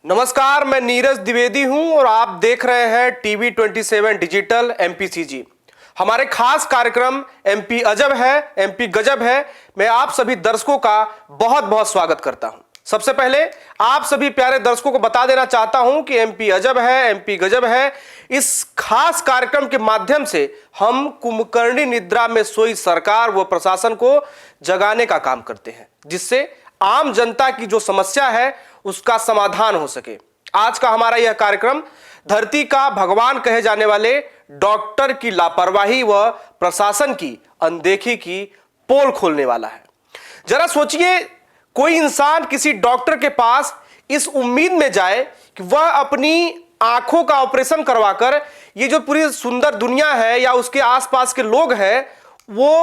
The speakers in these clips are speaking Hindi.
नमस्कार, मैं नीरज द्विवेदी हूं और आप देख रहे हैं टीवी 27 डिजिटल एमपीसीजी। हमारे खास कार्यक्रम एमपी अजब है, एमपी गजब है। मैं आप सभी दर्शकों का बहुत बहुत स्वागत करता हूं। सबसे पहले आप सभी प्यारे दर्शकों को बता देना चाहता हूं कि एमपी अजब है, एमपी गजब है, इस खास कार्यक्रम के माध्यम से हम कुंभकर्णी निद्रा में सोई सरकार व प्रशासन को जगाने का काम करते हैं, जिससे आम जनता की जो समस्या है उसका समाधान हो सके। आज का हमारा यह कार्यक्रम धरती का भगवान कहे जाने वाले डॉक्टर की लापरवाही व प्रशासन की अनदेखी की पोल खोलने वाला है। जरा सोचिए, कोई इंसान किसी डॉक्टर के पास इस उम्मीद में जाए कि वह अपनी आंखों का ऑपरेशन करवाकर ये जो पूरी सुंदर दुनिया है या उसके आसपास के लोग हैं वो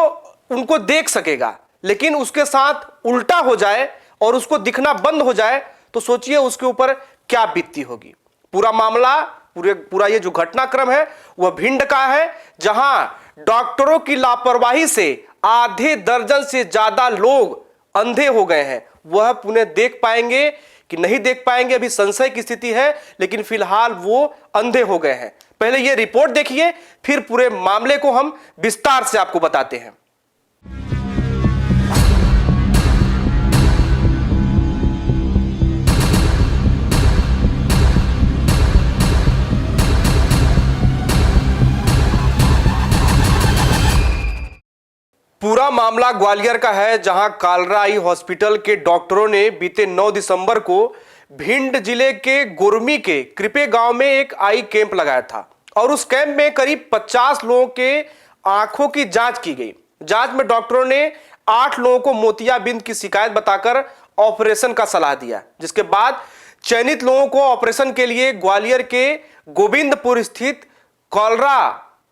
उनको देख सकेगा, लेकिन उसके साथ उल्टा हो जाए और उसको दिखना बंद हो जाए तो सोचिए उसके ऊपर क्या बीतती होगी। पूरा मामला, पूरा ये जो घटनाक्रम है वह भिंड का है, जहां डॉक्टरों की लापरवाही से आधे दर्जन से ज्यादा लोग अंधे हो गए हैं। वह पुनः देख पाएंगे कि नहीं देख पाएंगे, अभी संशय की स्थिति है, लेकिन फिलहाल वो अंधे हो गए हैं। पहले ये रिपोर्ट देखिए, फिर पूरे मामले को हम विस्तार से आपको बताते हैं। पूरा मामला ग्वालियर का है, जहां कालरा आई हॉस्पिटल के डॉक्टरों ने बीते 9 दिसंबर को भिंड जिले के गुरमी के कृपे गांव में एक आई कैंप लगाया था और उस कैंप में करीब 50 लोगों के आंखों की जांच की गई। जांच में डॉक्टरों ने 8 लोगों को मोतियाबिंद की शिकायत बताकर ऑपरेशन का सलाह दिया, जिसके बाद चयनित लोगों को ऑपरेशन के लिए ग्वालियर के गोविंदपुर स्थित कालरा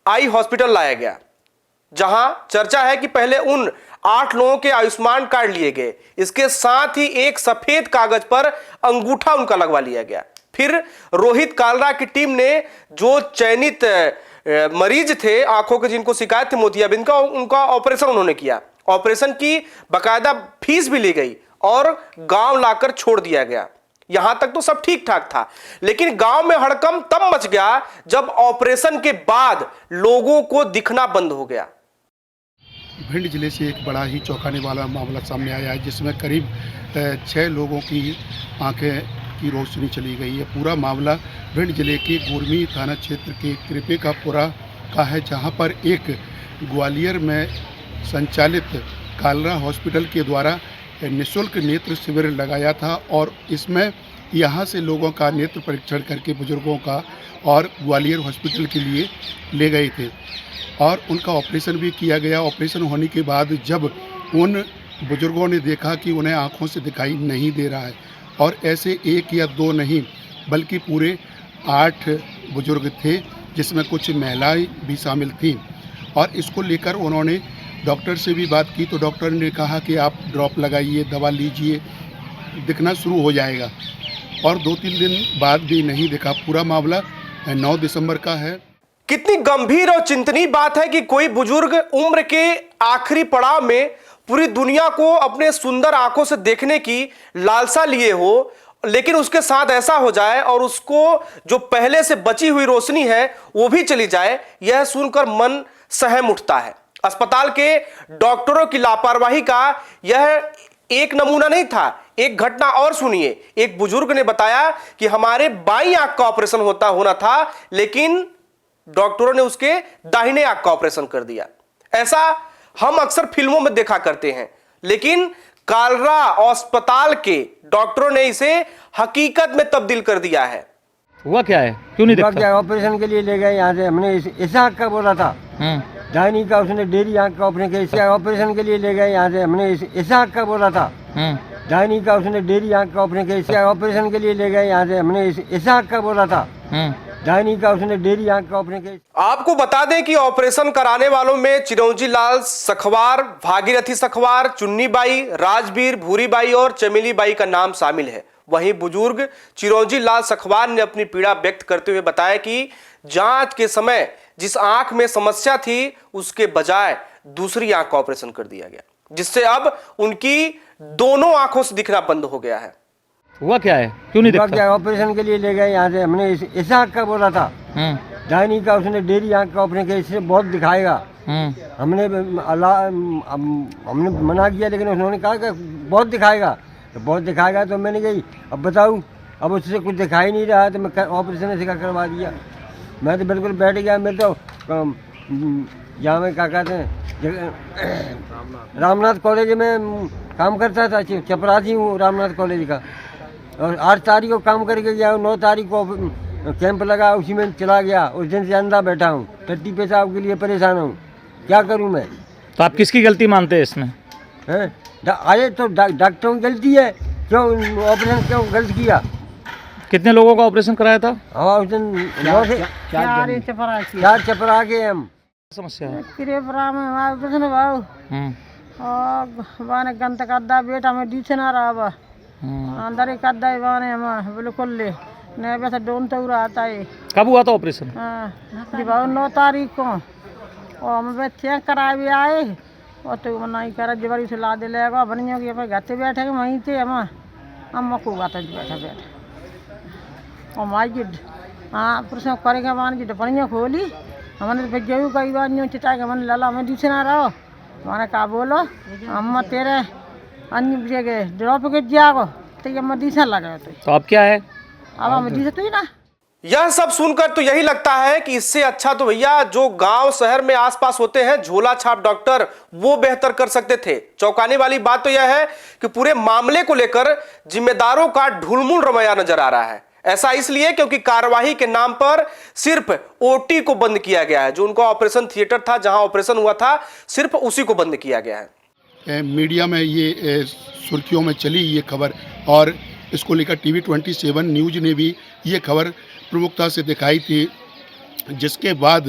आई हॉस्पिटल लाया गया, जहां चर्चा है कि पहले उन 8 लोगों के आयुष्मान कार्ड लिए गए। इसके साथ ही एक सफेद कागज पर अंगूठा उनका लगवा लिया गया। फिर रोहित कालरा की टीम ने जो चयनित मरीज थे आंखों के, जिनको शिकायत थी मोतियाबिंद का, उनका ऑपरेशन उन्होंने किया। ऑपरेशन की बकायदा फीस भी ली गई और गांव लाकर छोड़ दिया गया। यहां तक तो सब ठीक ठाक था, लेकिन गांव में हड़कंप तब मच गया जब ऑपरेशन के बाद लोगों को दिखना बंद हो गया। भिंड जिले से एक बड़ा ही चौंकाने वाला मामला सामने आया है, जिसमें करीब 6 लोगों की आंखें की रोशनी चली गई है। पूरा मामला भिंड जिले के गुरमी थाना क्षेत्र के कृपेकापुरा का है, जहां पर एक ग्वालियर में संचालित कालरा हॉस्पिटल के द्वारा निःशुल्क नेत्र शिविर लगाया था और इसमें यहाँ से लोगों का नेत्र परीक्षण करके बुजुर्गों का और ग्वालियर हॉस्पिटल के लिए ले गए थे और उनका ऑपरेशन भी किया गया। ऑपरेशन होने के बाद जब उन बुजुर्गों ने देखा कि उन्हें आँखों से दिखाई नहीं दे रहा है, और ऐसे 1 या 2 नहीं बल्कि पूरे 8 बुजुर्ग थे, जिसमें कुछ महिलाएं भी शामिल थीं, और इसको लेकर उन्होंने डॉक्टर से भी बात की तो डॉक्टर ने कहा कि आप ड्रॉप लगाइए, दवा लीजिए, दिखना शुरू हो जाएगा, और 2-3 दिन बाद भी नहीं दिखा। पूरा मामला 9 दिसंबर का है। कितनी गंभीर और चिंतनीय बात है कि कोई बुजुर्ग उम्र के आखिरी पड़ाव में पूरी दुनिया को अपने सुंदर आंखों से देखने की लालसा लिए हो, लेकिन उसके साथ ऐसा हो जाए और उसको जो पहले से बची हुई रोशनी है वो भी चली जाए। यह सुनकर मन सहम उठता है। अस्पताल के डॉक्टरों की लापरवाही का यह एक नमूना नहीं था। एक घटना और सुनिए। एक बुजुर्ग ने बताया कि हमारे बाईं आंख का ऑपरेशन होना था, लेकिन डॉक्टरों ने उसके दाहिने आंख का ऑपरेशन कर दिया। ऐसा हम अक्सर फिल्मों में देखा करते हैं, लेकिन कालरा अस्पताल के डॉक्टरों ने इसे हकीकत में तब्दील कर दिया है। हुआ क्या है, क्यों नहीं दिखता? ऑपरेशन के लिए ले गए यहाँ से। हमने इस आँख का बोला था, दाहिनी का, उसने डेरी आँख का ऑपरेशन किया। इसके ऑपरेशन के लिए ले गए यहाँ से। हमने इस आँख का बोला था, दाहिनी का, उसने डेरी आँख का ऑपरेशन किया। इसके ऑपरेशन के लिए ले गए यहाँ से। हमने इस आँख का बोला था, दाहिनी का, उसने डेरी आँख का ऑपरेशन किया। आपको बता दें कि ऑपरेशन कराने वालों में चिरौंजी लाल सखवार, भागीरथी सखवार, चुन्नी बाई, राजवीर, भूरी बाई और चमेली बाई का नाम शामिल है। वहीं बुजुर्ग चिरौंजी लाल सखवार ने अपनी पीड़ा व्यक्त करते हुए बताया कि जांच के समय जिस आंख में समस्या थी उसके बजाय दूसरी आंख का ऑपरेशन कर दिया गया, जिससे अब उनकी दोनों आंखों से दिखना बंद हो गया है। हुआ क्या है, क्यों नहीं हुआ दिखता? क्या, ऑपरेशन के लिए ले गए यहाँ से। हमने इस आँख का बोला था, दाहिनी का उसने डेरी आँख का ऑपरेशन किया, इससे बहुत दिखाएगा। हमने हमने मना किया, लेकिन उन्होंने कहा कि बहुत दिखाएगा, तो बहुत दिखाएगा। तो मैंने कही अब बताऊँ, अब उससे कुछ दिखाई नहीं रहा, तो मैं ऑपरेशन ऐसे करवा दिया। मैं तो बिल्कुल बैठ गया। मैं तो यहाँ में क्या कहते हैं, रामनाथ कॉलेज में काम करता था, चपरासी हूँ रामनाथ कॉलेज का। और 8 तारीख को काम करके गया, 9 तारीख को कैंप लगा, उसी में चला गया। उस दिन से अंधा बैठा हूँ, टट्टी पेशाब के लिए परेशान हूँ। क्या करूँ मैं? तो आप किसकी गलती मानते हैं इसमें? आए तो डॉक्टरों की गलती है, क्यों ऑपरेशन क्यों गलत किया? कितने लोगों का ऑपरेशन कराया था? हाँ, उस दिन 4 चपरा के हम। समस्या है బాగానే గంత కద్దా బేట ఆమె డీసెనా రాబా అందరి కద్దా బాగానే बिल्कुल नहीं वैसे डोन तो आता है। कब हुआ था ऑपरेशन? जी बाबू 9 तारीख को और हम चेक करा भी आए और तो नहीं करा जबरी से ला दे लेगा बनियों की घर से बैठे वहीं थे हम को बात बैठा और माइजिड हाँ प्रश्न करेगा मान जी बनियों खोली हमने फिर जो कई बार न्यू चिता के मन लाला मैं डीसे ना रहो मैंने कहा बोलो अम्मा तेरे अन्य जगह ड्रॉप के जाओ तो ये मदीसा लगा तो अब क्या है? अब हम मदीसा तो ही ना। यह सब सुनकर तो यही लगता है कि इससे अच्छा तो भैया जो गांव शहर में आसपास होते हैं झोला छाप डॉक्टर, वो बेहतर कर सकते थे। चौंकाने वाली बात तो यह है कि पूरे मामले को लेकर जिम्मेदारों का ढुलमुल रवैया नजर आ रहा है। ऐसा इसलिए क्योंकि कार्यवाही के नाम पर सिर्फ ओटी को बंद किया गया है। जो उनका ऑपरेशन थिएटर था, जहां ऑपरेशन हुआ था, सिर्फ उसी को बंद किया गया है। मीडिया में ये सुर्खियों में चली ये खबर, और इसको लेकर टीवी 27 न्यूज़ ने भी ये खबर प्रमुखता से दिखाई थी, जिसके बाद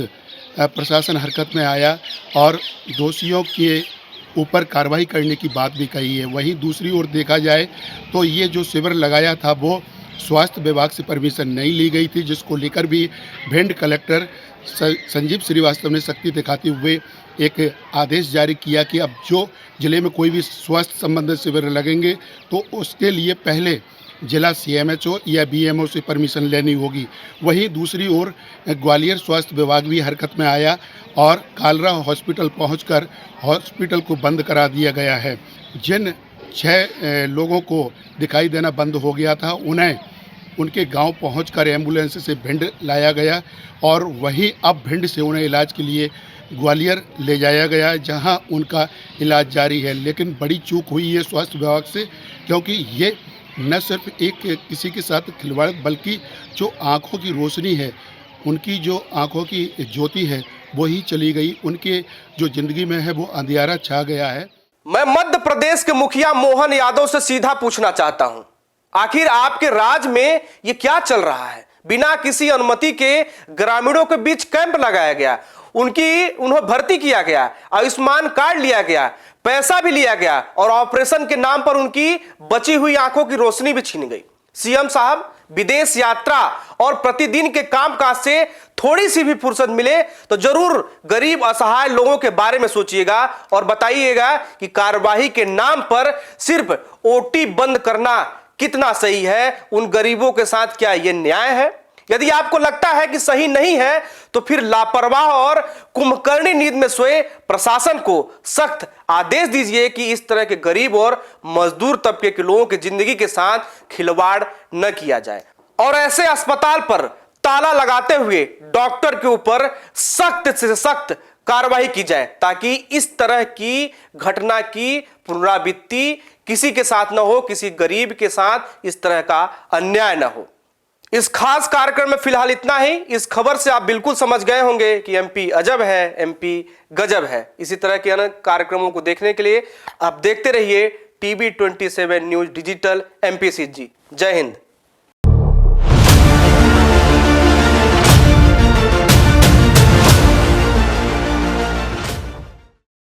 प्रशासन हरकत में आया और दोषियों के ऊपर कार्रवाई करने की बात भी कही है। वहीं दूसरी ओर देखा जाए तो ये जो शिविर लगाया था वो स्वास्थ्य विभाग से परमिशन नहीं ली गई थी, जिसको लेकर भी भिंड कलेक्टर संजीव श्रीवास्तव ने सख्ती दिखाते हुए एक आदेश जारी किया कि अब जो जिले में कोई भी स्वास्थ्य संबंधित शिविर लगेंगे तो उसके लिए पहले जिला CMHO या BMO से परमिशन लेनी होगी। वहीं दूसरी ओर ग्वालियर स्वास्थ्य विभाग भी हरकत में आया और कालरा हॉस्पिटल पहुंचकर हॉस्पिटल को बंद करा दिया गया है। जिन 6 लोगों को दिखाई देना बंद हो गया था, उन्हें उनके गांव पहुंचकर एम्बुलेंस से भिंड लाया गया और वहीं अब भिंड से उन्हें इलाज के लिए ग्वालियर ले जाया गया, जहां उनका इलाज जारी है। लेकिन बड़ी चूक हुई है स्वास्थ्य विभाग से, क्योंकि ये न सिर्फ एक किसी के साथ खिलवाड़, बल्कि जो आँखों की रोशनी है, उनकी जो आँखों की ज्योति है वो ही चली गई। उनके जो ज़िंदगी में है वो अंधियारा छा गया है। मैं मध्य प्रदेश के मुखिया मोहन यादव से सीधा पूछना चाहता हूं, आखिर आपके राज्य में ये क्या चल रहा है? बिना किसी अनुमति के ग्रामीणों के बीच कैंप लगाया गया, उन्हें भर्ती किया गया, आयुष्मान कार्ड लिया गया, पैसा भी लिया गया और ऑपरेशन के नाम पर उनकी बची हुई आंखों की रोशनी भी छीन गई। सीएम साहब विदेश यात्रा और प्रतिदिन के कामकाज से थोड़ी सी भी फुर्सत मिले तो जरूर गरीब असहाय लोगों के बारे में सोचिएगा और बताइएगा कि कार्यवाही के नाम पर सिर्फ ओटी बंद करना कितना सही है। उन गरीबों के साथ क्या यह न्याय है? यदि आपको लगता है कि सही नहीं है तो फिर लापरवाह और कुंभकर्णी नींद में सोए प्रशासन को सख्त आदेश दीजिए कि इस तरह के गरीब और मजदूर तबके के लोगों की जिंदगी के साथ खिलवाड़ न किया जाए और ऐसे अस्पताल पर ताला लगाते हुए डॉक्टर के ऊपर सख्त से सख्त कार्रवाई की जाए, ताकि इस तरह की घटना की पुनरावृत्ति किसी के साथ न हो, किसी गरीब के साथ इस तरह का अन्याय न हो। इस खास कार्यक्रम में फिलहाल इतना ही। इस खबर से आप बिल्कुल समझ गए होंगे कि MP अजब है, MP गजब है। इसी तरह के अन्य कार्यक्रमों को देखने के लिए आप देखते रहिए TV 27 न्यूज डिजिटल MPCG। जय हिंद।